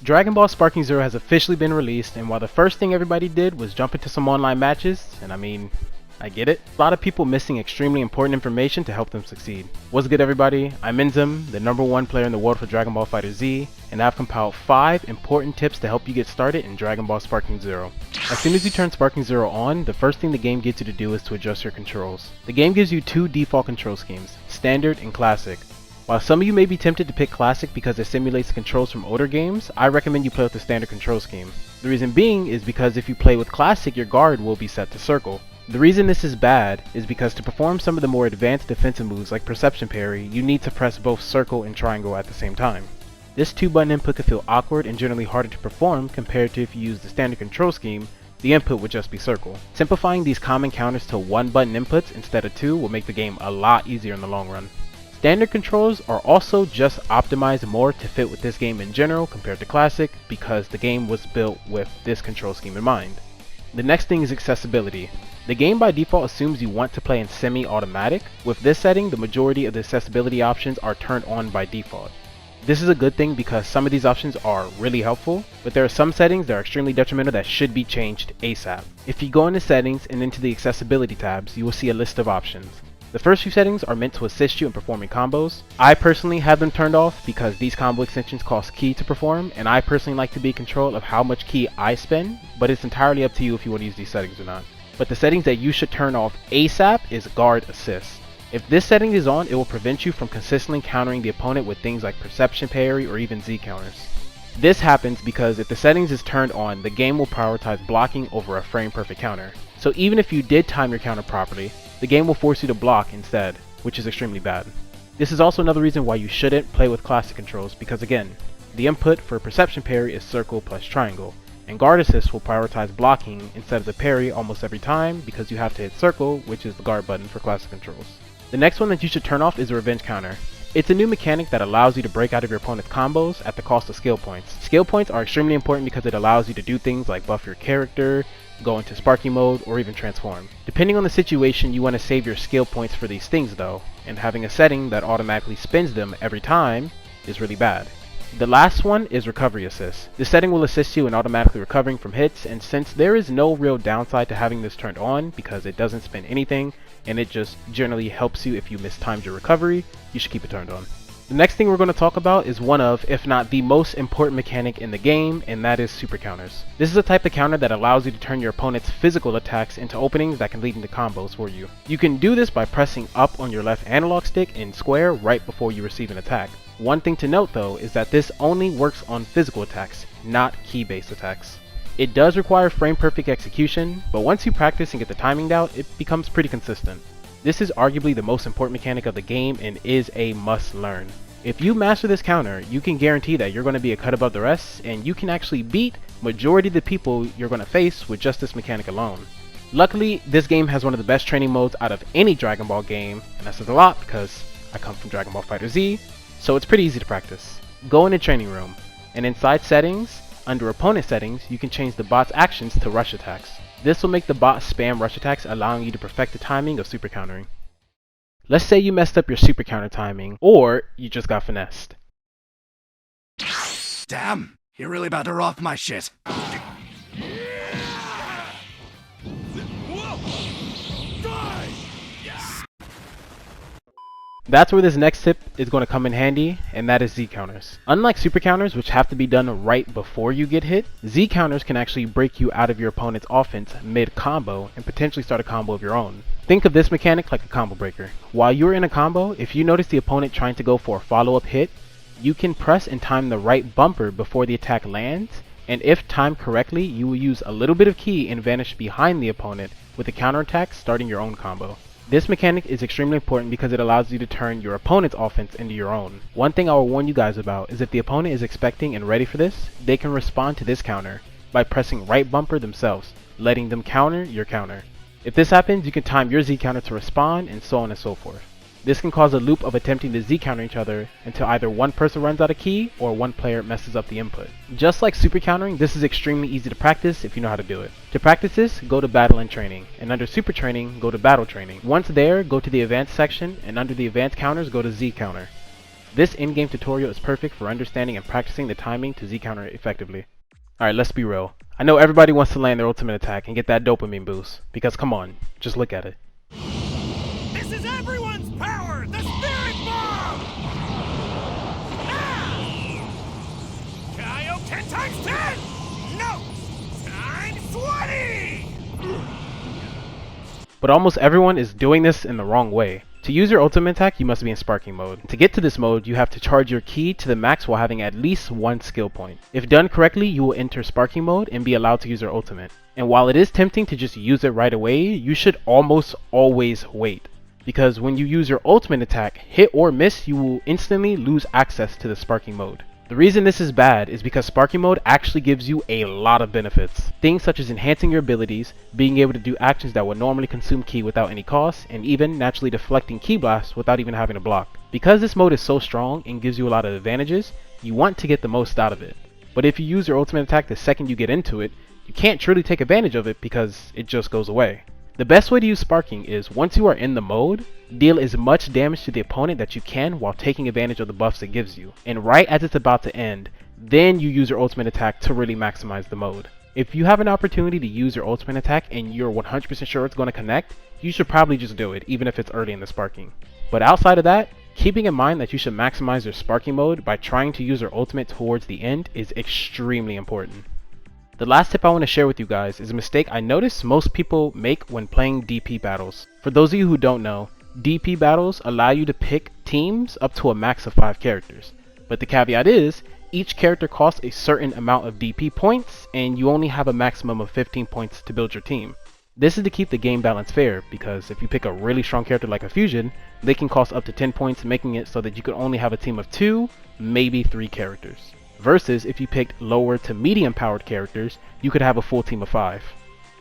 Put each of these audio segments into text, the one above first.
Dragon Ball Sparking Zero has officially been released, and while the first thing everybody did was jump into some online matches, and I mean, I get it, a lot of people missing extremely important information to help them succeed. What's good everybody, I'm Inzem, the #1 player in the world for Dragon Ball FighterZ, and I've compiled 5 important tips to help you get started in Dragon Ball Sparking Zero. As soon as you turn Sparking Zero on, the first thing the game gets you to do is to adjust your controls. The game gives you 2 default control schemes, Standard and Classic. While some of you may be tempted to pick Classic because it simulates the controls from older games, I recommend you play with the Standard control scheme. The reason being is because if you play with Classic, your guard will be set to circle. The reason this is bad is because to perform some of the more advanced defensive moves like Perception Parry, you need to press both circle and triangle at the same time. This 2-button input can feel awkward and generally harder to perform compared to if you use the Standard control scheme, the input would just be circle. Simplifying these common counters to 1-button inputs instead of 2 will make the game a lot easier in the long run. Standard controls are also just optimized more to fit with this game in general compared to Classic because the game was built with this control scheme in mind. The next thing is accessibility. The game by default assumes you want to play in semi-automatic. With this setting, the majority of the accessibility options are turned on by default. This is a good thing because some of these options are really helpful, but there are some settings that are extremely detrimental that should be changed ASAP. If you go into settings and into the accessibility tabs, you will see a list of options. The first few settings are meant to assist you in performing combos. I personally have them turned off because these combo extensions cost ki to perform, and I personally like to be in control of how much ki I spend, but it's entirely up to you if you want to use these settings or not. But the settings that you should turn off ASAP is guard assist. If this setting is on, it will prevent you from consistently countering the opponent with things like Perception Parry or even Z counters. This happens because if the settings is turned on, the game will prioritize blocking over a frame perfect counter. So even if you did time your counter properly, the game will force you to block instead, which is extremely bad. This is also another reason why you shouldn't play with Classic controls because again, the input for Perception Parry is circle plus triangle, and guard assist will prioritize blocking instead of the parry almost every time because you have to hit circle, which is the guard button for Classic controls. The next one that you should turn off is a revenge counter. It's a new mechanic that allows you to break out of your opponent's combos at the cost of skill points. Skill points are extremely important because it allows you to do things like buff your character, go into sparking mode, or even transform. Depending on the situation, you want to save your skill points for these things though, and having a setting that automatically spends them every time is really bad. The last one is recovery assist. This setting will assist you in automatically recovering from hits, and since there is no real downside to having this turned on because it doesn't spend anything and it just generally helps you if you mistimed your recovery, you should keep it turned on. The next thing we're going to talk about is one of, if not the most important mechanic in the game, and that is super counters. This is a type of counter that allows you to turn your opponent's physical attacks into openings that can lead into combos for you. You can do this by pressing up on your left analog stick in square right before you receive an attack. One thing to note though is that this only works on physical attacks, not key-based attacks. It does require frame perfect execution, but once you practice and get the timing down, it becomes pretty consistent. This is arguably the most important mechanic of the game and is a must learn. If you master this counter, you can guarantee that you're going to be a cut above the rest, and you can actually beat majority of the people you're going to face with just this mechanic alone. Luckily, this game has one of the best training modes out of any Dragon Ball game, and that says a lot because I come from Dragon Ball FighterZ, so it's pretty easy to practice. Go in the training room, and inside settings, under opponent settings, you can change the bot's actions to rush attacks. This will make the bot spam rush attacks, allowing you to perfect the timing of super countering. Let's say you messed up your super counter timing, or you just got finessed. Damn, you're really about to rock my shit. That's where this next tip is going to come in handy, and that is Z counters. Unlike super counters, which have to be done right before you get hit, Z counters can actually break you out of your opponent's offense mid-combo and potentially start a combo of your own. Think of this mechanic like a combo breaker. While you're in a combo, if you notice the opponent trying to go for a follow-up hit, you can press and time the right bumper before the attack lands, and if timed correctly, you will use a little bit of ki and vanish behind the opponent with a counterattack starting your own combo. This mechanic is extremely important because it allows you to turn your opponent's offense into your own. One thing I will warn you guys about is if the opponent is expecting and ready for this, they can respond to this counter by pressing right bumper themselves, letting them counter your counter. If this happens, you can time your Z counter to respond, and so on and so forth. This can cause a loop of attempting to Z counter each other until either one person runs out of ki or one player messes up the input. Just like super countering, this is extremely easy to practice if you know how to do it. To practice this, go to battle and training, and under super training, go to battle training. Once there, go to the advanced section, and under the advanced counters, go to Z counter. This in-game tutorial is perfect for understanding and practicing the timing to Z-counter effectively. Alright, let's be real. I know everybody wants to land their ultimate attack and get that dopamine boost, because come on, just look at it. This is everyone's power! The Spirit Bomb! Ah! Kaio 10 times 10! No! Times 20! But almost everyone is doing this in the wrong way. To use your ultimate attack, you must be in sparking mode. To get to this mode, you have to charge your ki to the max while having at least one skill point. If done correctly, you will enter sparking mode and be allowed to use your ultimate. And while it is tempting to just use it right away, you should almost always wait. Because when you use your ultimate attack, hit or miss, you will instantly lose access to the sparking mode. The reason this is bad is because sparking mode actually gives you a lot of benefits. Things such as enhancing your abilities, being able to do actions that would normally consume ki without any cost, and even naturally deflecting ki blasts without even having to block. Because this mode is so strong and gives you a lot of advantages, you want to get the most out of it. But if you use your ultimate attack the second you get into it, you can't truly take advantage of it because it just goes away. The best way to use sparking is, once you are in the mode, deal as much damage to the opponent that you can while taking advantage of the buffs it gives you. And right as it's about to end, then you use your ultimate attack to really maximize the mode. If you have an opportunity to use your ultimate attack and you're 100% sure it's going to connect, you should probably just do it, even if it's early in the sparking. But outside of that, keeping in mind that you should maximize your sparking mode by trying to use your ultimate towards the end is extremely important. The last tip I want to share with you guys is a mistake I notice most people make when playing DP battles. For those of you who don't know, DP battles allow you to pick teams up to a max of 5 characters. But the caveat is, each character costs a certain amount of DP points, and you only have a maximum of 15 points to build your team. This is to keep the game balance fair, because if you pick a really strong character like a fusion, they can cost up to 10 points, making it so that you could only have a team of 2, maybe 3 characters. Versus if you picked lower to medium powered characters, you could have a full team of 5.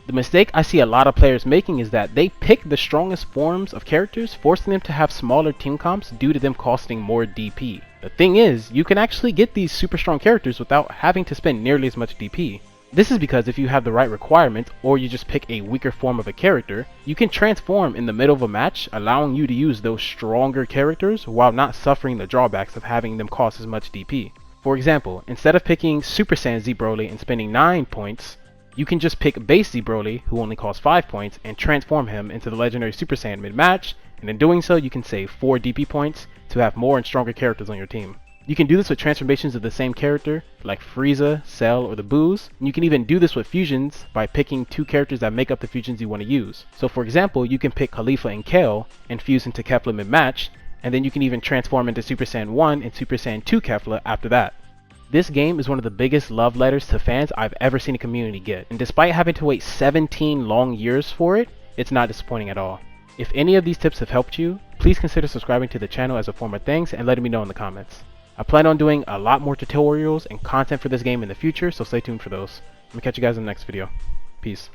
The mistake I see a lot of players making is that they pick the strongest forms of characters, forcing them to have smaller team comps due to them costing more DP. The thing is, you can actually get these super strong characters without having to spend nearly as much DP. This is because if you have the right requirement, or you just pick a weaker form of a character, you can transform in the middle of a match, allowing you to use those stronger characters while not suffering the drawbacks of having them cost as much DP. For example, instead of picking Super Saiyan Z Broly and spending 9 points, you can just pick base Z Broly, who only costs 5 points, and transform him into the legendary Super Saiyan mid-match, and in doing so you can save 4 DP points to have more and stronger characters on your team. You can do this with transformations of the same character, like Frieza, Cell, or the Boos, and you can even do this with fusions by picking 2 characters that make up the fusions you want to use. So for example, you can pick Khalifa and Kale, and fuse into Kefla mid-match, and then you can even transform into Super Saiyan 1 and Super Saiyan 2 Kefla after that. This game is one of the biggest love letters to fans I've ever seen a community get, and despite having to wait 17 long years for it, it's not disappointing at all. If any of these tips have helped you, please consider subscribing to the channel as a form of thanks and letting me know in the comments. I plan on doing a lot more tutorials and content for this game in the future, so stay tuned for those. I'm gonna catch you guys in the next video. Peace.